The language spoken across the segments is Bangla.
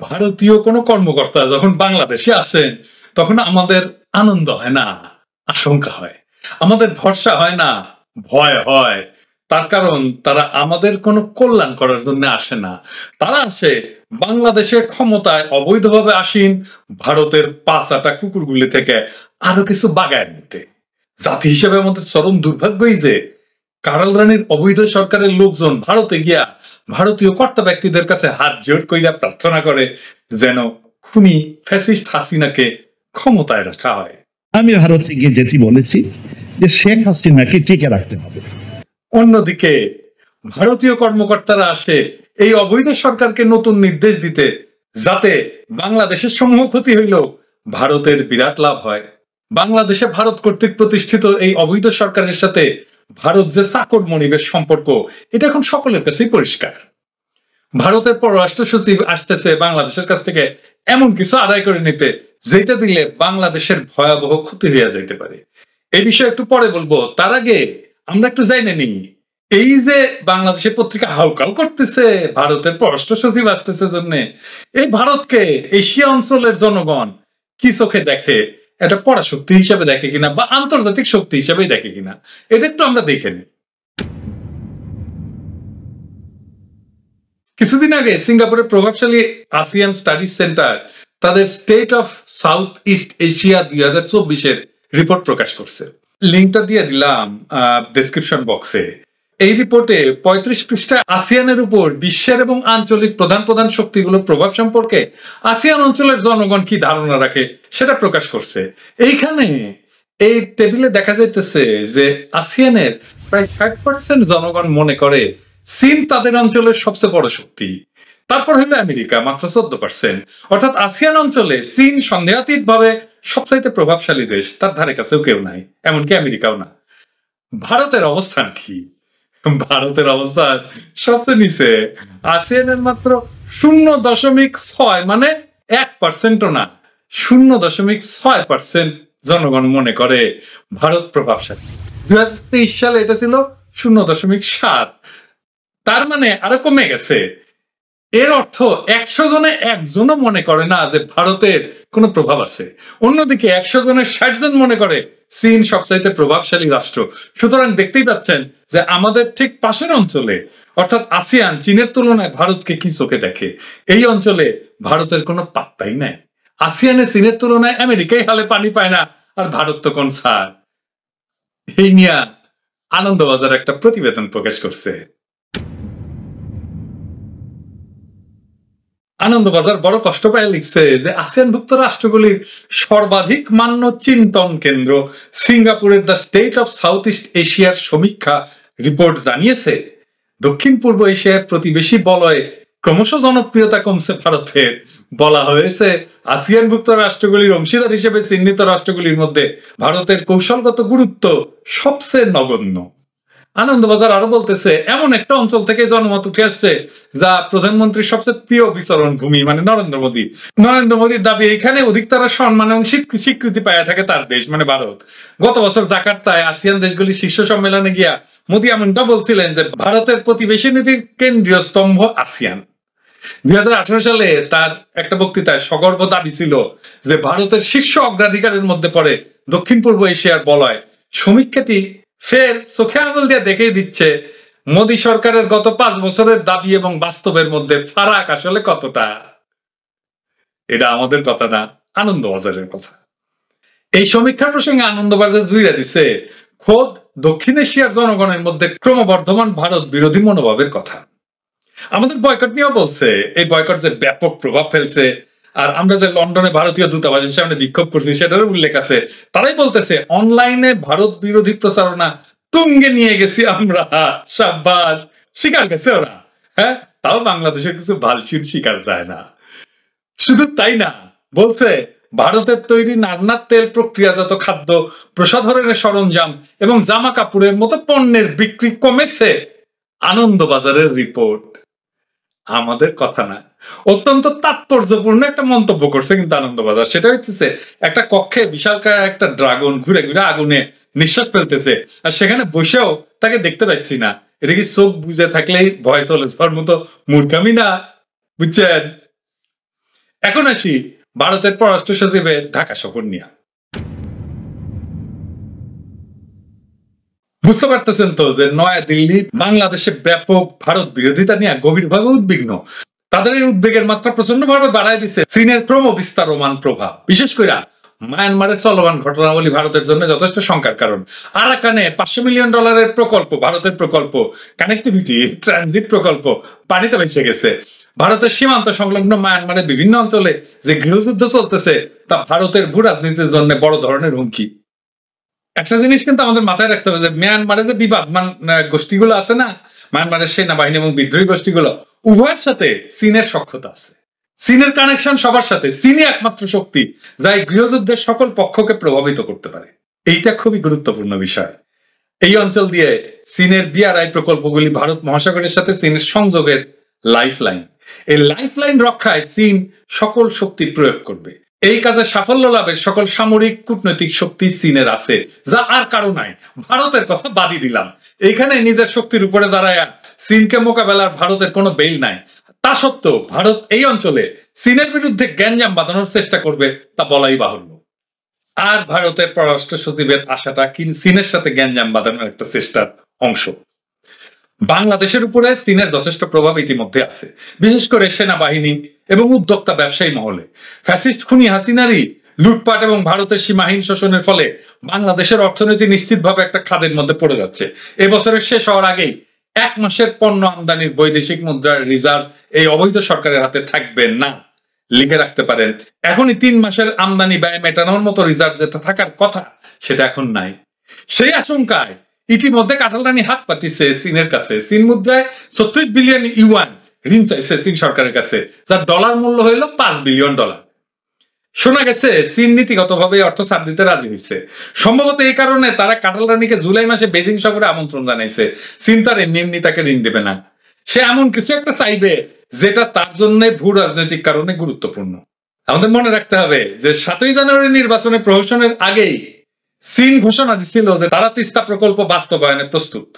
ভারতীয় কোনো কর্মকর্তা যখন বাংলাদেশে আসেন তখন আমাদের আনন্দ হয় না, আশঙ্কা হয়। আমাদের ভরসা হয় না, ভয় হয়। তার কারণ তারা আমাদের কোনো কল্যাণ করার জন্য আসে না। তারা আসে বাংলাদেশের ক্ষমতায় অবৈধভাবে আসীন ভারতের পাঁচাটা কুকুরগুলি থেকে আরো কিছু বাগায় নিতে। জাতি হিসেবে আমাদের চরম দুর্ভাগ্যই যে কারাল রানীর অবৈধ সরকারের লোকজন ভারতে গিয়া ভারতীয় কর্তা ব্যক্তিদের কাছে হাত জোড় কইরা প্রার্থনা করে যেন খুনি ফ্যাসিস্ট হাসিনাকে ক্ষমতায় রাখা হয়। আমি ভারতে গিয়ে যেটি বলেছি যে শেখ হাসিনাকে টিকে রাখতে হবে। অন্যদিকে ভারতীয় কর্মকর্তারা আসে এই অবৈধ সরকারকে নতুন নির্দেশ দিতে যাতে বাংলাদেশের সমূহ ক্ষতি হইল ভারতের বিরাট লাভ হয়। বাংলাদেশে ভারত কর্তৃক প্রতিষ্ঠিত এই অবৈধ সরকারের সাথে ভারত যে চাকর মনিবের সম্পর্ক এটা এখন সকলের কাছেই পরিষ্কার। ভারতের পররাষ্ট্র সচিব আসতেছে বাংলাদেশের কাছ থেকে এমন কিছু আদায় করে নিতে যেটা দিলে বাংলাদেশের ভয়াবহ ক্ষতি হইয়া যাইতে পারে। এই বিষয়ে একটু পরে বলবো, তার আগে আমরা একটু জানি নি এই যে বাংলাদেশের পত্রিকা হাউকাউ করতেছে ভারতের পররাষ্ট্র সচিব আসতেছে জন্য, এই ভারতকে এশিয়া অঞ্চলের জনগণ কি চোখে দেখে? এটা পরাশক্তি হিসাবে দেখে কিনা বা আন্তর্জাতিক শক্তি হিসাবে দেখে কিনা এটা একটু আমরা দেখে নিই। কিছুদিন আগে সিঙ্গাপুরের প্রভাবশালী আসিয়ান স্টাডিজ সেন্টার তাদের state of south east Asia 2024 report প্রকাশ করছে। লিঙ্কটা দিয়ে দিলাম ডেসক্রিপশন বক্সে। এই রিপোর্টে 35 পৃষ্ঠায় আসিয়ানের উপর বিশ্বের এবং আঞ্চলিক প্রধান প্রধান শক্তিগুলোর প্রভাব সম্পর্কে আসিয়ান অঞ্চলের জনগণ কি ধারণা রাখে সেটা প্রকাশ করছে। এইখানে এই টেবিলে দেখা যাইতেছে যে আসিয়ানের প্রায় 60% জনগণ মনে করে চীন তাদের অঞ্চলের সবচেয়ে বড় শক্তি। তারপর হইল আমেরিকা মাত্র 14%। অর্থাৎ আসিয়ান অঞ্চলে চীন সন্দেহাতীত ভাবে সবচাইতে প্রভাবশালী দেশ, তার ধারে কাছেও কেউ নাই, এমনকি আমেরিকাও না। ভারতের অবস্থান কি? ভারতের অবস্থান সবচেয়ে নিচে। আসিয়ানের মাত্র 0.6 মানে 1%ও না, 0.6% জনগণ মনে করে ভারত প্রভাবশালী। 2023 সালে এটা ছিল 0.7। তার মানে আরো কমে গেছে। এর অর্থ 100 জনে 1 জনও মনে করে না যে ভারতের কোনো প্রভাব আছে। অন্যদিকে 100 জনের 60 জন মনে করে চীন সবচাইতে প্রভাবশালী রাষ্ট্র। সুতরাং দেখতেই পাচ্ছেন যে আমাদের ঠিক পাশের অঞ্চলে অর্থাৎ আসিয়ান চীনের তুলনায় ভারতকে কি চোখে দেখে। এই অঞ্চলে ভারতের কোনো পাত্তাই নাই। আসিয়ানে চীনের তুলনায় আমেরিকাই হালে পানি পায় না, আর ভারত তো কোন ছাড়। এই নিয়ে আনন্দবাজার একটা প্রতিবেদন প্রকাশ করছে। আনন্দবাজার বড় কষ্ট পায় লিখছে যে আসিয়ানভুক্ত রাষ্ট্রগুলির সর্বাধিক মান্য চিন্তন কেন্দ্র সিঙ্গাপুরের the state of south east এশিয়ার সমীক্ষা রিপোর্ট জানিয়েছে দক্ষিণ পূর্ব এশিয়ার প্রতিবেশী বলয়ে ক্রমশ জনপ্রিয়তা কমছে ভারতের। বলা হয়েছে আসিয়ানভুক্ত রাষ্ট্রগুলির অংশীদার হিসেবে চিহ্নিত রাষ্ট্রগুলির মধ্যে ভারতের কৌশলগত গুরুত্ব সবচেয়ে নগণ্য। আনন্দবাজার আরো বলতেছে এমন একটা অঞ্চল থেকে জনমত উঠে আসছে যা প্রধানমন্ত্রীর সবচেয়ে প্রিয় বিচরণ ভূমি, মানে নরেন্দ্র মোদী। নরেন্দ্র মোদীর দাবি এখানে অধিকতর সম্মান এবং স্বীকৃতি পায় থাকে তার দেশ মানে ভারত। গত বছর জাকার্তায় আসিয়ান দেশগুলির শীর্ষ সম্মেলনে গিয়া মোদী এমনটা বলছিলেন যে ভারতের প্রতিবেশী নীতির কেন্দ্রীয় স্তম্ভ আসিয়ান। 2018 সালে তার একটা বক্তৃতায় সগর্ব দাবি ছিল যে ভারতের শীর্ষ অগ্রাধিকারের মধ্যে পড়ে দক্ষিণ পূর্ব এশিয়ার বলয়। সমীক্ষাটি ফের চোখে আঙুল দিয়ে দেখেই দিচ্ছে মোদী সরকারের গত 5 বছরের দাবি এবং বাস্তবের মধ্যে ফারাক আসলে কতটা। এটা আমাদের কথা না, আনন্দবাজারের কথা। এই সমীক্ষার প্রসঙ্গে আনন্দবাজার জুড়ে দিছে খোদ দক্ষিণ এশিয়ার জনগণের মধ্যে ক্রমবর্ধমান ভারত বিরোধী মনোভাবের কথা। আমাদের বয়কট নিয়েও বলছে এই বয়কট যে ব্যাপক প্রভাব ফেলছে, আর আমরা যে লন্ডনে ভারতীয় দূতাবাসের সামনে বিক্ষোভ করছি সেটারও উল্লেখ আছে। তারাই বলতেছে অনলাইনে ভারত বিরোধী প্রচারণা তুঙ্গে নিয়ে গেছি আমরা। সাব্বাস, শিকার গেছে ওরা। হ্যাঁ, তাও বাংলাদেশের কিছু ভালসিন শিকার যায় না। শুধু তাই না, বলছে ভারতের তৈরি নান্নার তেল, প্রক্রিয়াজাত খাদ্য, প্রসাধনের সরঞ্জাম এবং জামা কাপড়ের মতো পণ্যের বিক্রি কমেছে। আনন্দবাজারের রিপোর্ট, আমাদের কথা না। অত্যন্ত তাৎপর্যপূর্ণ একটা মন্তব্য করছে কিন্তু আনন্দবাজার। সেটা হইতেছে একটা কক্ষে বিশালকায় একটা ড্রাগন ঘুরে ঘুরে আগুনে নিঃশ্বাস ফেলতেছে, আর সেখানে বসেও তাকে দেখতে পাচ্ছি না। এটা কি চোখ বুঝে থাকলেই ভয় চলে যাওয়ার মতো মূর্খামি না? বুঝছেন? এখন আসি ভারতের পররাষ্ট্র সচিবের ঢাকা সফর নিয়ে। বুঝতে পারতেছেন তো যে নয়া দিল্লি বাংলাদেশে ব্যাপক ভারত বিরোধিতা নিয়ে গভীরভাবে উদ্বিগ্ন। তাদের এই উদ্বেগের মাত্রা প্রচন্ড ভাবে বাড়ায় দিচ্ছে চীনের ক্রমবিস্তারমান প্রভাব, বিশেষ করে মায়ানমারের চলমান ঘটনাবলী ভারতের জন্য যথেষ্ট শঙ্কার কারণ। আরাকানে $500 মিলিয়ন প্রকল্প, ভারতের প্রকল্প, কানেক্টিভিটি ট্রানজিট প্রকল্প পানিতে ভেসে গেছে। ভারতের সীমান্ত সংলগ্ন মায়ানমারের বিভিন্ন অঞ্চলে যে গৃহযুদ্ধ চলতেছে তা ভারতের ভূ রাজনীতির জন্য বড় ধরনের হুমকি। একটা জিনিস কিন্তু আমাদের মাথায় রাখতে হবে যে মিয়ানমারে যে বিবাদমান গোষ্ঠীগুলো আছে না, মায়ানমারের সেনাবাহিনী এবং বিদ্রোহী গোষ্ঠীগুলো, উভয়ের সাথে চীনের সখ্যতা আছে। চীনের কানেকশন সবার সাথে। চীনই একমাত্র শক্তি যা এই গৃহযুদ্ধের সকল পক্ষকে প্রভাবিত করতে পারে। এইটা খুবই গুরুত্বপূর্ণ বিষয়। এই অঞ্চল দিয়ে চীনের BRI প্রকল্পগুলি ভারত মহাসাগরের সাথে চীনের সংযোগের লাইফলাইন। এই লাইফলাইন রক্ষায় চীন সকল শক্তি প্রয়োগ করবে। এই কাজে সাফল্য লাভের সকল সামরিক কূটনৈতিক শক্তি চীনের আছে, যা আর কারো নাই। ভারতের কথা বাদই দিলাম। এইখানে নিজের শক্তির উপরে দাঁড়ায় চীনকে মোকাবেলার ভারতের কোনো বেল নাই। তা সত্ত্বেও ভারত এই অঞ্চলে চীনের বিরুদ্ধে গ্যাঞ্জাম বাঁধানোর চেষ্টা করবে তা বলাই বাহুল্য। আর ভারতের পররাষ্ট্র সচিবের আশাটা চীনের সাথে গ্যাঞ্জাম বাঁধানোর একটা চেষ্টার অংশ। বাংলাদেশের উপরে চীনের যথেষ্ট প্রভাব ইতিমধ্যে আছে, বিশেষ করে সেনাবাহিনী এবং উদ্যোক্তা ব্যবসায়ী মহলে। ফ্যাসিস্ট খুনি হাসিনারই লুটপাট এবং ভারতের সীমাহীন শোষণের ফলে বাংলাদেশের অর্থনীতি নিশ্চিতভাবে একটা খাদের মধ্যে পড়ে যাচ্ছে। এবছরের শেষ হওয়ার আগেই 1 মাসের পণ্য আমদানির বৈদেশিক মুদ্রার রিজার্ভ এই অবৈধ সরকারের হাতে থাকবে না। লিখে রাখতে পারেন, এখনই 3 মাসের আমদানি ব্যয় মেটানোর মতো রিজার্ভ যেটা থাকার কথা সেটা এখন নাই। সেই আশঙ্কায় ইতিমধ্যে কাঁঠালরানী হাত পাতিছে চীনের কাছে। চীন মুদ্রায় 36 বিলিয়ন ইউয়ান ঋণ চাইছে চীন সরকারের কাছে, যার ডলার মূল্য হইল $5 বিলিয়ন। শোনা গেছে চীন নীতিগতভাবে অর্থ ছাড় দিতে রাজি হয়েছে। সম্ভবত এই কারণে তারা কাঁঠালরানীকে জুলাই মাসে বেজিং সফরে আমন্ত্রণ জানাইছে। চীন তার এমনি তাকে ঋণ দেবে না, সে এমন কিছু একটা চাইবে যেটা তার জন্য ভূ রাজনৈতিক কারণে গুরুত্বপূর্ণ। আমাদের মনে রাখতে হবে যে 7ই জানুয়ারি নির্বাচনে প্রহসনের আগেই চীন ঘোষণা দিছিল যে তারা তিস্তা প্রকল্প বাস্তবায়নে প্রস্তুত।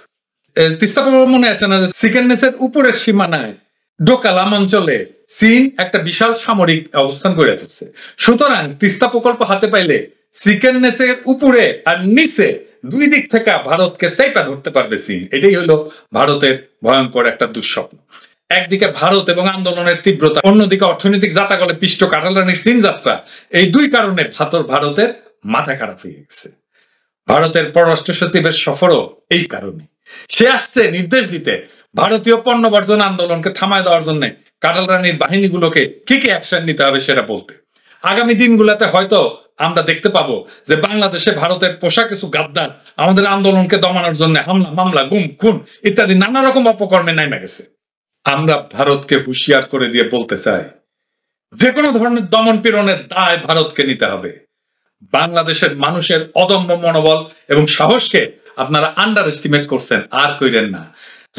তিস্তা প্রকল্প মনে আছে না, যে চিকেননেসের উপরের সীমানায় ডোকালাম অঞ্চলে চীন একটা বিশাল সামরিক অবস্থান গড়ে তুলছে। সুতরাং তিস্তা প্রকল্প হাতে পাইলে চিকেননেসের উপরে আর নিচে দুই দিক থেকে ভারতকে চাইপা ধরতে পারবে চীন। এটাই হলো ভারতের ভয়ঙ্কর একটা দুঃস্বপ্ন। একদিকে ভারত এবং আন্দোলনের তীব্রতা, অন্যদিকে অর্থনৈতিক জাতাকলে পিষ্ট কাঁঠালরানীর চীন যাত্রা, এই দুই কারণে ভারতের মাথা খারাপ হয়ে গেছে। ভারতের পররাষ্ট্র সচিবের সফরও এই কারণে। সে আসছে নির্দেশ দিতে ভারতীয় পণ্য বর্জন আন্দোলনকে থামায় দেওয়ার জন্য কাঁঠালরানীর বাহিনীগুলোকে কি কি অ্যাকশন নিতে হবে সেটা বলতে। আগামী দিনগুলোতে হয়তো আমরা দেখতে পাবো যে বাংলাদেশে ভারতের পোশাক কিছু গাদ্দার আমাদের আন্দোলনকে দমানোর জন্য হামলা, মামলা, গুম, খুন ইত্যাদি নানা রকম অপকর্মে নেমে গেছে। আমরা ভারতকে হুঁশিয়ার করে দিয়ে বলতে চাই, যে কোনো ধরনের দমন পীড়নের দায় ভারতকে নিতে হবে। বাংলাদেশের মানুষের অদম্য মনোবল এবং সাহসকে আপনারা আন্ডার এস্টিমেট করছেন, আর কইরেন না।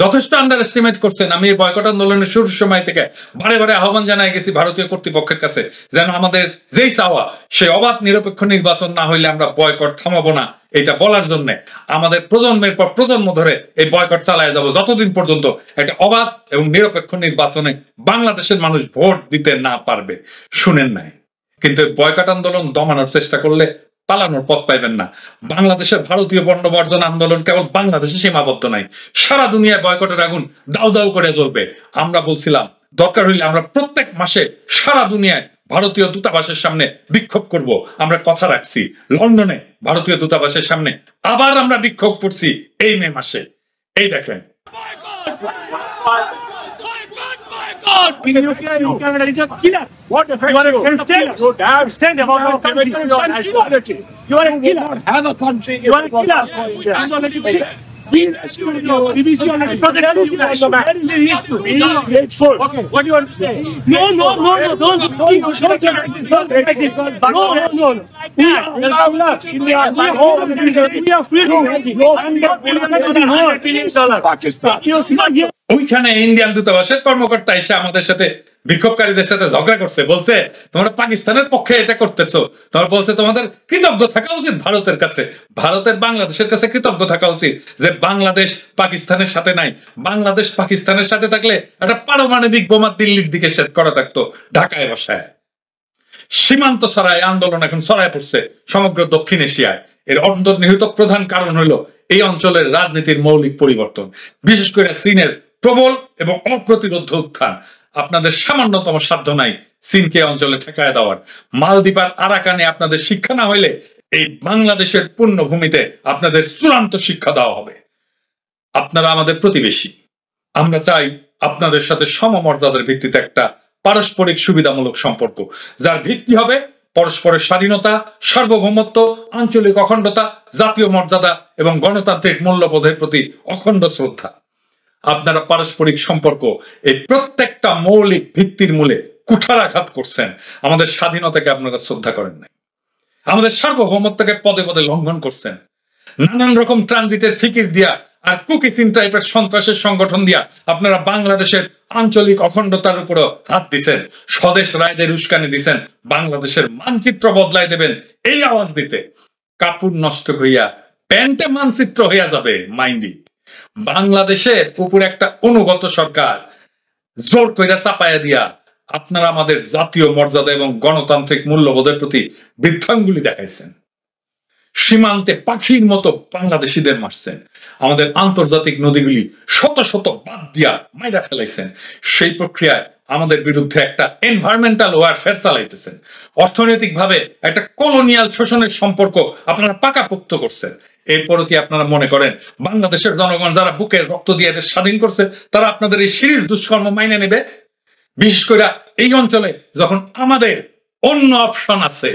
যথেষ্ট আন্ডার এস্টিমেট করছেন। আমি এই বয়কট আন্দোলনের শুরুর সময় থেকে বারে বারে আহ্বান জানাই গেছি ভারতীয় কর্তৃপক্ষের কাছে, যেন আমাদের যেই চাওয়া সে অবাধ নিরপেক্ষ নির্বাচন না হইলে আমরা বয়কট থামাবো না, এটা বলার জন্য আমাদের প্রজন্মের পর প্রজন্ম ধরে এই বয়কট চালায় যাব যতদিন পর্যন্ত একটা অবাধ এবং নিরপেক্ষ নির্বাচনে বাংলাদেশের মানুষ ভোট দিতে না পারবে। শুনেন নাই, কিন্তু বয়কট আন্দোলন দমানোর চেষ্টা করলে পালানোর পথ পাইবেন না। বাংলাদেশের ভারতীয় পণ্য বর্জন আন্দোলন কেবল বাংলাদেশে সীমাবদ্ধ নাই, সারা দুনিয়ায় বয়কটের আগুন দাউ দাউ করে জ্বলবে। আমরা বলছিলাম দরকার হইলে আমরা প্রত্যেক মাসে সারা দুনিয়ায় ভারতীয় দূতাবাসের সামনে বিক্ষোভ করব। আমরা কথা রাখছি, লন্ডনে ভারতীয় দূতাবাসের সামনে আবার আমরা বিক্ষোভ করছি এই মে মাসে। এই দেখেন, What the fuck? You want to stand? You damn stand about your country. You want to kill? Have a country. You want to kill? I'm already fixed. We rescued you. BBC already protected you. That is the issue. We are grateful. Okay. What do you want to say? No. Don't take this. No. We are freedom. Pakistan. ওইখানে ইন্ডিয়ান দূতাবাসের কর্মকর্তা এসে আমাদের সাথে বিক্ষোভকারীদের সাথে ঝগড়া করছে, বলছে তোমরা পাকিস্তানের পক্ষে এটা করতেছো। তোমরা বলছে তোমাদের কৃতজ্ঞ থাকা উচিত ভারতের কাছে, ভারতের বাংলাদেশের কাছে কৃতজ্ঞ থাকা উচিত যে বাংলাদেশ পাকিস্তানের সাথে নাই। বাংলাদেশ পাকিস্তানের সাথে থাকলে একটা পারমাণবিক বোমা দিল্লির দিকে সেট করা থাকতো ঢাকায় বসায়। সীমান্ত ছড়ায় আন্দোলন এখন ছড়ায় পড়ছে সমগ্র দক্ষিণ এশিয়ায়। এর অন্তর্নিহিত প্রধান কারণ হলো এই অঞ্চলের রাজনীতির মৌলিক পরিবর্তন, বিশেষ করে চীনের প্রবল এবং অপ্রতিরোধ উত্থান। আপনাদের সামান্যতম সাধ্য নাই চীনকে অঞ্চলে ঠেকায় দেওয়ার। মালদ্বীপ আর আরাকানে আপনাদের শিক্ষা না হইলে এই বাংলাদেশের পূর্ণভূমিতে আপনাদের চূড়ান্ত শিক্ষা দেওয়া হবে। আপনারা আমাদের প্রতিবেশী, আমরা চাই আপনাদের সাথে সমমর্যাদার ভিত্তিতে একটা পারস্পরিক সুবিধামূলক সম্পর্ক, যার ভিত্তি হবে পরস্পরের স্বাধীনতা, সার্বভৌমত্ব, আঞ্চলিক অখণ্ডতা, জাতীয় মর্যাদা এবং গণতান্ত্রিক মূল্যবোধের প্রতি অখণ্ড শ্রদ্ধা। আপনারা পারস্পরিক সম্পর্ক এই প্রত্যেকটা মৌলিক ভিত্তির মূলে কুঠারাঘাত করছেন। আমাদের স্বাধীনতাকে আপনারা শ্রদ্ধা করেন নাই, আমাদের সার্বভৌমত্বকে পদে পদে লঙ্ঘন করছেন। নানান রকম ট্রানজিটের ফিকির দিয়া আর কুকিসিন টাইপের সন্ত্রাসের সংগঠন দিয়া আপনারা বাংলাদেশের আঞ্চলিক অখণ্ডতার উপরও হাত দিছেন। স্বদেশ রায়দের উস্কানি দিছেন বাংলাদেশের মানচিত্র বদলাই দেবেন এই আওয়াজ দিতে। কাপড় নষ্ট হইয়া প্যান্টে মানচিত্র হইয়া যাবে মাইন্ডি। বাংলাদেশের উপর একটা অনুগত সরকার জোর কইরা চাপাইয়া দিয়া আপনারা আমাদের জাতীয় মর্যাদা এবং গণতান্ত্রিক মূল্যবোধের প্রতি বৃদ্ধাঙ্গুলি দেখাইছেন। সীমান্তে পাখির মতো বাংলাদেশিদের মারছেন। আমাদের আন্তর্জাতিক নদীগুলি শত শত বাদ দিয়া মাইরা ফেলাইছেন। সেই প্রক্রিয়ায় আমাদের বিরুদ্ধে একটা এনভায়রনমেন্টাল ওয়ারফেয়ার চালাইতেছেন। অর্থনৈতিকভাবে একটা কলোনিয়াল শোষণের সম্পর্ক আপনারা পাকাপোক্ত করছেন। এরপরও কি আপনারা মনে করেন বাংলাদেশের জনগণ যারা বুকের রক্ত দিয়ে এদের স্বাধীন করছে তারা আপনাদের এই সিরিজ দুষ্কর্ম মাইনে নেবে? বিশেষ করে এই অঞ্চলে যখন আমাদের অন্য অপশন আছে।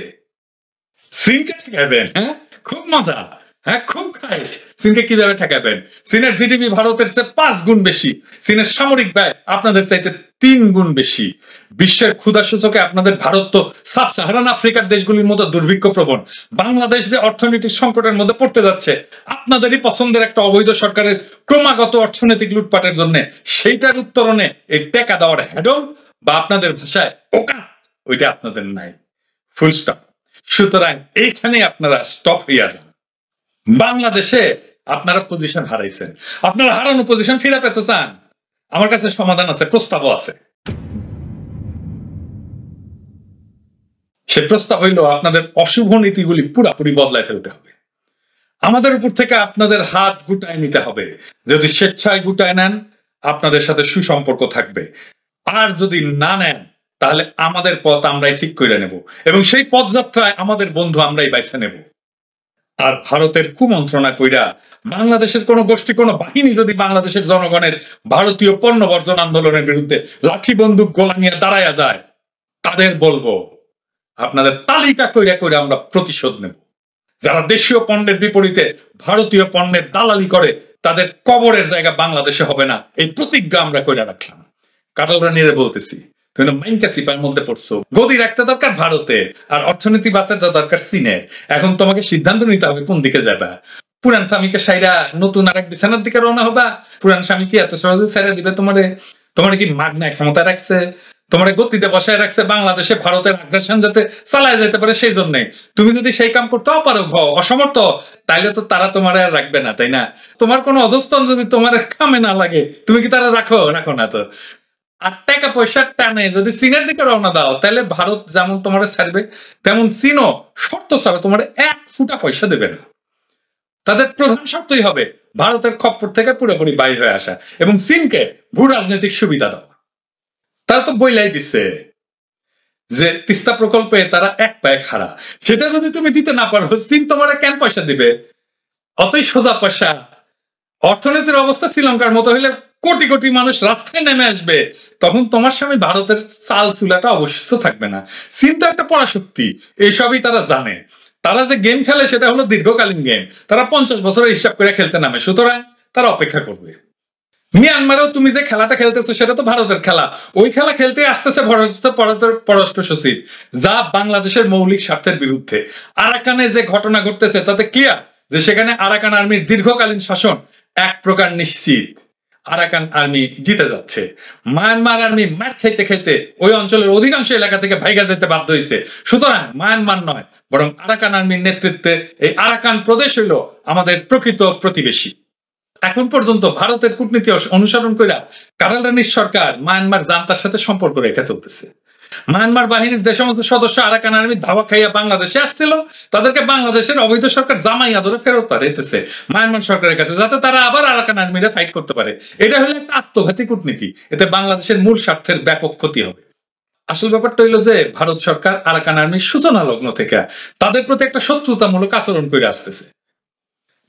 চীনকে ঠেকাবেন? হ্যাঁ, খুব মজা। হ্যাঁ, খুব খাইস। চীনকে কিভাবে ঠেকাবেন? চীনের জিডিপি ভারতের চেয়ে 5 গুণ বেশি। চীনের সামরিক ব্যয় আপনাদের চাইতে 3 গুণ বেশি। বিশ্বের ক্ষুধা সূচকে আপনাদের ভারত তো সাব সাহারান আফ্রিকার দেশগুলির মতো দুর্ভিক্ষ প্রবণ। বাংলাদেশ যে অর্থনৈতিক সংকটের মধ্যে পড়তে যাচ্ছে আপনাদেরই পছন্দের একটা অবৈধ সরকারের ক্রমাগত অর্থনৈতিক লুটপাটের জন্য, সেইটার উত্তরণে এই টেকা দেওয়ার হ্যাডল বা আপনাদের ভাষায় ওকা, ওইটা আপনাদের নাই। Full stop. সুতরাং এইখানে আপনারা স্টপ হইয়া যান। বাংলাদেশে আপনারা পজিশন হারাইছেন, আপনারা হারানো পজিশন ফিরে পেতে চান। আমার কাছে সমাধান আছে, প্রস্তাবও আছে। সে প্রস্তাব হইল আপনাদের অশুভ নীতিগুলি পুরাপুরি বদলায় ফেলতে হবে। আমাদের উপর থেকে আপনাদের হাত গুটায় নিতে হবে। যদি স্বেচ্ছায় গুটায় নেন আপনাদের সাথে সুসম্পর্ক থাকবে, আর যদি না নেন তাহলে আমাদের পথ আমরাই ঠিক করে নেব এবং সেই পথযাত্রায় আমাদের বন্ধু আমরাই বাইছে নেব। আর ভারতের কুমন্ত্রণায় পইরা বাংলাদেশের কোন গোষ্ঠী, কোন বাহিনী যদি বাংলাদেশের জনগণের ভারতীয় পণ্য বর্জন আন্দোলনের বিরুদ্ধে লাঠি বন্দুক গোলা নিয়ে দাঁড়ায়া যায়, তাদের বলবো আপনাদের তালিকা কইরা কইরা আমরা প্রতিশোধ নেব। যারা দেশীয় পণ্যের বিপরীতে ভারতীয় পণ্যের দালালি করে তাদের কবরের জায়গা বাংলাদেশে হবে না, এই প্রতিজ্ঞা আমরা কইরা রাখলাম। কাটালরা নিয়ে বলতেছি, তুমি মাইনকা সিপার মধ্যে পড়ছো। গদি রাখতে দরকার ভারতের, আর অর্থনীতি বাঁচাতে দরকার চীনের। এখন তোমাকে সিদ্ধান্ত নিতে হবে কোন দিকে যাবা। পুরান স্বামীকে সাইরা নতুন আর এক বিছানার দিকে রওনা হবা? পুরান স্বামী কি এত সহজে ছাইরা দিবে তোমারে? তোমার কি মাগনায় ক্ষমতা রাখছে? তোমার গতিতে বসায় রাখছে বাংলাদেশে ভারতের আগ্রাসন যাতে চালায় যেতে পারে সেই জন্য। তুমি যদি সেই কাম করতেও পারো অসমর্থ, তাইলে তো তারা তোমার আর রাখবে না, তাই না? তোমার কোনো অধস্তন যদি তোমার কামে না লাগে তুমি কি তারা রাখো? রাখো না তো। আর টাকা পয়সার টানে যদি চীনের দিকে রওনা দাও তাহলে ভারত যেমন তোমার ছাড়বে তেমন চীনও শর্ত ছাড়া তোমার 1 ফুটা পয়সা দেবে না। তাদের প্রধান শর্তই হবে ভারতের খপ্পর থেকে পুরোপুরি বাইরে হয়ে আসা এবং চীনকে ভূ রাজনৈতিক সুবিধা দেওয়া। তারা তো বইলাই দিচ্ছে যে তিস্তা প্রকল্পে তারা এক পায়ে খাড়া। সেটা যদি তুমি দিতে না পারো চীন তোমার কেন পয়সা দিবে? অতই সোজা পয়সা। অর্থনীতির অবস্থা শ্রীলঙ্কার মতো হইলে কোটি কোটি মানুষ রাস্তায় নেমে আসবে, তখন তোমার সামনে ভারতের চাল চুলাটা অবশিষ্ট থাকবে না। চীন তো একটা পরাশক্তি, এইসবই তারা জানে। তারা যে গেম খেলে সেটা হলো দীর্ঘকালীন গেম। তারা 50 বছরের হিসাব করে খেলতে নামে, সুতরাং তারা অপেক্ষা করবে। মিয়ানমারেও তুমি যে খেলাটা খেলতেছো সেটা তো ভারতের খেলা। ওই খেলা খেলতে আসতেছে ভারতের পররাষ্ট্র সচিব, যা বাংলাদেশের মৌলিক স্বার্থের বিরুদ্ধে। আরাকানে যে ঘটনা ঘটতেছে তাতে ক্লিয়ার যে সেখানে আরাকান আর্মির দীর্ঘকালীন শাসন এক প্রকার নিশ্চিত। আরাকান আর্মি জিতে যাচ্ছে। মায়ানমার আর্মি মার খাইতে খাইতে ওই অঞ্চলের অধিকাংশ এলাকা থেকে ভাইগা যেতে বাধ্য হয়েছে। সুতরাং মায়ানমার নয় বরং আরাকান আর্মির নেতৃত্বে এই আরাকান প্রদেশ হইল আমাদের প্রকৃত প্রতিবেশী। এখন পর্যন্ত ভারতের কূটনীতি অনুসরণ কইরা কারালানির সরকার মায়ানমার জান্তার সাথে সম্পর্ক রেখে চলতেছে। মায়ানমার বাহিনীর যে সমস্ত সদস্য আরাকান আর্মি ধাওয়া খাইয়া বাংলাদেশে আসছিল তাদেরকে বাংলাদেশের অবৈধ সরকার জামাই আদরে ফেরত পাঠাইতেছে মায়ানমার সরকারের কাছে, যাতে তারা আবার আরাকান আর্মিরা ফাইট করতে পারে। এটা হলো একটা আত্মঘাতী কূটনীতি, এতে বাংলাদেশের মূল স্বার্থের ব্যাপক ক্ষতি হবে। আসল ব্যাপারটা হইলো যে ভারত সরকার আরাকান আর্মির সূচনা লগ্ন থেকে তাদের প্রতি একটা শত্রুতামূলক আচরণ করে আসতেছে।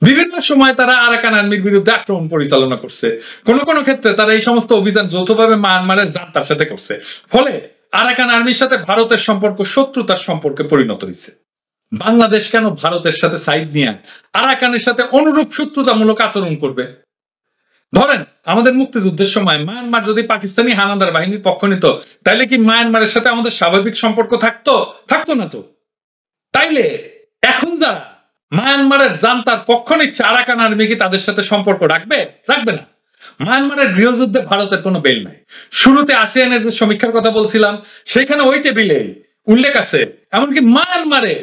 বিভিন্ন সময় তারা আরাকান আর্মির বিরুদ্ধে আক্রমণ পরিচালনা করছে, কোনো কোনো ক্ষেত্রে তারা এই সমস্ত অভিযান যৌথভাবে মায়ানমারের জান্তার সাথে করছে। ফলে আরাকান আর্মির সাথে ভারতের সম্পর্ক শত্রুতার সম্পর্কে পরিণত হয়েছে। বাংলাদেশ কেন ভারতের সাথে সাইড নিয়ে আরাকানের সাথে অনুরূপ শত্রুতামূলক আচরণ করবে? ধরেন আমাদের মুক্তিযুদ্ধের সময় মায়ানমার যদি পাকিস্তানি হানাদার বাহিনীর পক্ষ নিত, তাইলে কি মায়ানমারের সাথে আমাদের স্বাভাবিক সম্পর্ক থাকতো না তো? তাইলে এখন যারা মায়ানমারের জান্তার পক্ষ নিচ্ছে আরাকান আর্মি কি তাদের সাথে সম্পর্ক রাখবে না। মায়ানমারের গৃহযুদ্ধে ভারতের কোনো বেল নাই। শুরুতে আসিয়ানের যে সমীক্ষার কথা বলছিলাম সেখানে ওই টেবিলে উল্লেখ আছে এমনকি মায়ানমারে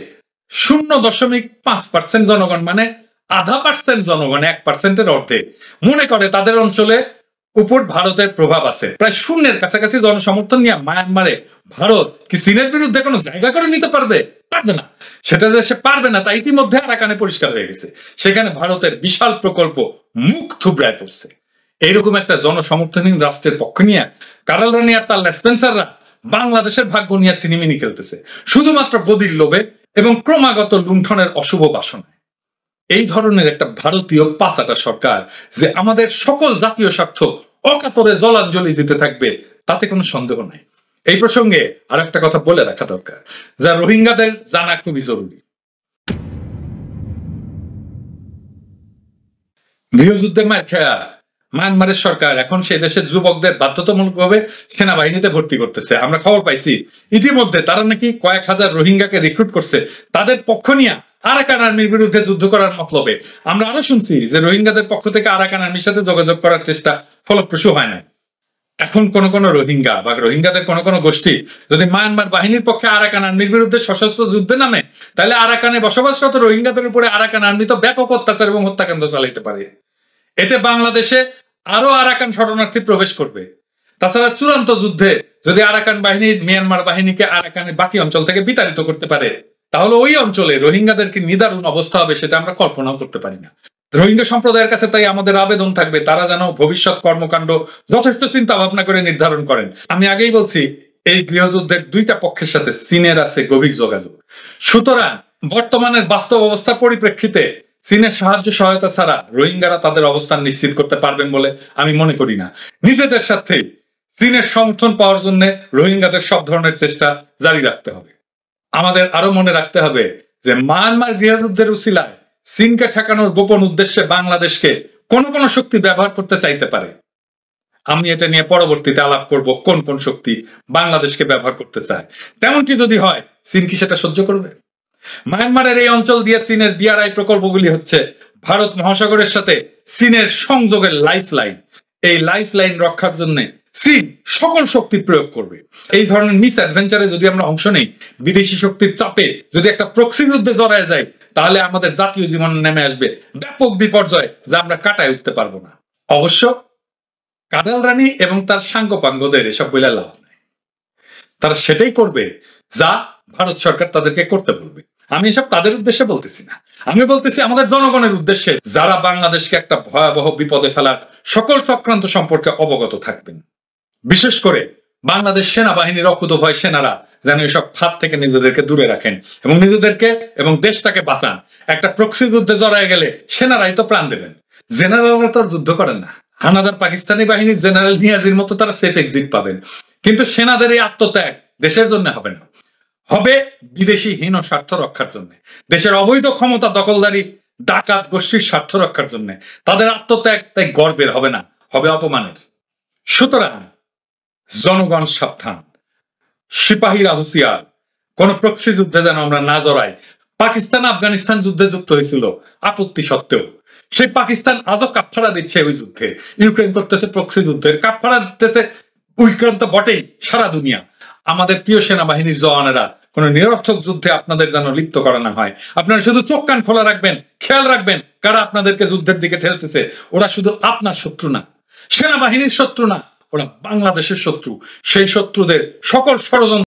0.5% জনগণ, মানে 0.5% জনগণ, 1%-এর অর্ধেক মনে করে তাদের অঞ্চলে উপর ভারতের প্রভাব আছে। প্রায় শূন্যের কাছাকাছি জনসমর্থন নিয়ে মায়ানমারে ভারত কি চীনের বিরুদ্ধে কোনো জায়গা করে নিতে পারবে না। সেটা যে সে পারবে না তা ইতিমধ্যে আরাকানে পরিষ্কার হয়ে গেছে। সেখানে ভারতের বিশাল প্রকল্প মুখ থুবড়ায় পড়ছে। এইরকম একটা জনসমর্থনহীন রাষ্ট্রের পক্ষ নিয়ে কারাল রানী আর তার লেসপেন্সাররা বাংলাদেশের ভাগ্য নিয়ে সিনেমিনি খেলতেছে শুধুমাত্র গদির লোভে এবং ক্রমাগত লুণ্ঠনের অশুভ বাসনায়। এই ধরনের একটা ভারতীয় পাঁচাটা সরকার যে আমাদের সকল জাতীয় স্বার্থ অকাতরে জলাঞ্জলি দিতে থাকবে তাতে কোনো সন্দেহ নাই। এই প্রসঙ্গে আর একটা কথা বলে রাখা দরকার, যা রোহিঙ্গাদের জানা খুবই জরুরি। গৃহযুদ্ধে মার খেয়া মায়ানমারের সরকার এখন সেই দেশের যুবকদের বাধ্যতামূলকভাবে সেনাবাহিনীতে ভর্তি করতেছে। আমরা খবর পাইছি ইতিমধ্যে তারা নাকি কয়েক হাজার রোহিঙ্গাকে রিক্রুট করছে তাদের পক্ষ নিয়ে আরাকান আর্মির বিরুদ্ধে যুদ্ধ করার মতলবে। আমরা আরো শুনছি যে রোহিঙ্গাদের পক্ষ থেকে আরাকান আর্মির সাথে যোগাযোগ করার চেষ্টা ফলপ্রসূ হয় না। এখন কোন রোহিঙ্গা বা রোহিঙ্গাদের কোন গোষ্ঠী যদি মায়ানমার বাহিনীর পক্ষে আরাকান আর্মির বিরুদ্ধে সশস্ত্র যুদ্ধে নামে, তাহলে আরাকানে বসবাসরত রোহিঙ্গাদের উপরে আরাকান আর্মি তো ব্যাপক অত্যাচার এবং হত্যাকাণ্ড চালাইতে পারে। এতে বাংলাদেশে আরো আরাকান শরণার্থী প্রবেশ করবে। তাছাড়া চূড়ান্ত যুদ্ধে যদি আরাকান বাহিনী মিয়ানমার বাহিনীকে আরাকানের বাকি অঞ্চল থেকে বিতাড়িত করতে পারে, তাহলে ওই অঞ্চলে রোহিঙ্গাদের কি নিদারুণ অবস্থা হবে সেটা আমরা কল্পনাও করতে পারি না। রোহিঙ্গা সম্প্রদায়ের কাছে তাই আমাদের আবেদন থাকবে তারা যেন ভবিষ্যৎ কর্মকাণ্ড যথেষ্ট চিন্তা ভাবনা করে নির্ধারণ করেন। আমি আগেই বলছি এই গৃহযুদ্ধের দুইটা পক্ষের সাথে চীনের আছে গভীর যোগাযোগ। সুতরাং বর্তমানের বাস্তব অবস্থার পরিপ্রেক্ষিতে চীনের সাহায্য সহায়তা ছাড়া রোহিঙ্গারা তাদের অবস্থান নিশ্চিত করতে পারবেন বলে আমি মনে করি না। নিজেদের সাথে চীনের সমর্থন পাওয়ার জন্য রোহিঙ্গাদের সব ধরনের চেষ্টা জারি রাখতে হবে। আমাদের আরো মনে রাখতে হবে যে মায়ানমার গৃহযুদ্ধের উসিলায় চীনকে ঠেকানোর গোপন উদ্দেশ্যে বাংলাদেশকে কোন শক্তি ব্যবহার করতে চাইতে পারে। আমি এটা নিয়ে পরবর্তীতে আলাপ করব কোন শক্তি বাংলাদেশকে ব্যবহার করতে চায়। তেমনটি যদি হয় চীন কি সেটা সহ্য করবে? মায়ানমারের এই অঞ্চল দিয়ে চীনের বিআরআই প্রকল্পগুলি হচ্ছে ভারত মহাসাগরের সাথে চীনের সংযোগের লাইফলাইন। এই লাইফলাইন রক্ষার জন্য চীন সকল শক্তি প্রয়োগ করবে। এই ধরনের মিস অ্যাডভেঞ্চারে যদি আমরা অংশ নেই, বিদেশি শক্তির চাপে যদি একটা প্রক্সি যুদ্ধে জড়ায় যায়, তাহলে আমাদের জাতীয় জীবন নেমে আসবে ব্যাপক বিপর্যয় যা আমরা কাটায় উঠতে পারবো না। অবশ্য কাদাল রানী এবং তার সাঙ্গপাঙ্গদের এসব বলে লাভ নাই। তারা সেটাই করবে যা ভারত সরকার তাদেরকে করতে বলবে। আমি এসব তাদের উদ্দেশ্যে বলতেছি না, আমি বলতেছি আমাদের জনগণের উদ্দেশ্যে, যারা বাংলাদেশকে একটা ভয়াবহ বিপদে ফেলার সকল চক্রান্ত সম্পর্কে অবগত থাকবেন। বিশেষ করে বাংলাদেশ সেনাবাহিনীর অকুতোভয় সেনারা যেন এসব ফাঁদ থেকে নিজেদেরকে দূরে রাখেন এবং নিজেদেরকে এবং দেশটাকে বাঁচান। একটা প্রক্সি যুদ্ধে জড়ায় গেলে সেনারাই তো প্রাণ দেবেন, জেনারেলরা তো আর যুদ্ধ করেন না। হানাদার পাকিস্তানি বাহিনীর জেনারেল নিয়াজির মতো তারা সেফ এক্সিট পাবেন, কিন্তু সেনাদের এই আত্মত্যাগ দেশের জন্য হবে না, হবে বিদেশি হীন স্বার্থ রক্ষার জন্য, দেশের অবৈধ ক্ষমতা দখলদারি ডাকাত গোষ্ঠীর স্বার্থ রক্ষার জন্য। তাদের আত্মত্যাগ তাই গর্বের হবে না, হবে অপমানের। সুতরাং জনগণ সাবধান, সিপাহীরা হুঁশিয়ার, কোন প্রক্সি যুদ্ধে যেন আমরা না জড়াই। পাকিস্তান আফগানিস্তান যুদ্ধে যুক্ত হয়েছিল আপত্তি সত্ত্বেও, সেই পাকিস্তান আজও কাফফারা দিচ্ছে ওই যুদ্ধে। ইউক্রেন করতেছে প্রক্সি যুদ্ধের কাফফারা দিতেছে, ইউক্রেন তো বটেই, সারা দুনিয়া। আমাদের প্রিয় সেনাবাহিনীর জওয়ানেরা কোন নিরর্থক যুদ্ধে আপনাদের যেন লিপ্ত করা না হয়। আপনারা শুধু চোখ কান খোলা রাখবেন, খেয়াল রাখবেন কারা আপনাদেরকে যুদ্ধের দিকে ঠেলতেছে। ওরা শুধু আপনার শত্রু না, সেনাবাহিনীর শত্রু না, ওরা বাংলাদেশের শত্রু। সেই শত্রুদের সকল ষড়যন্ত্র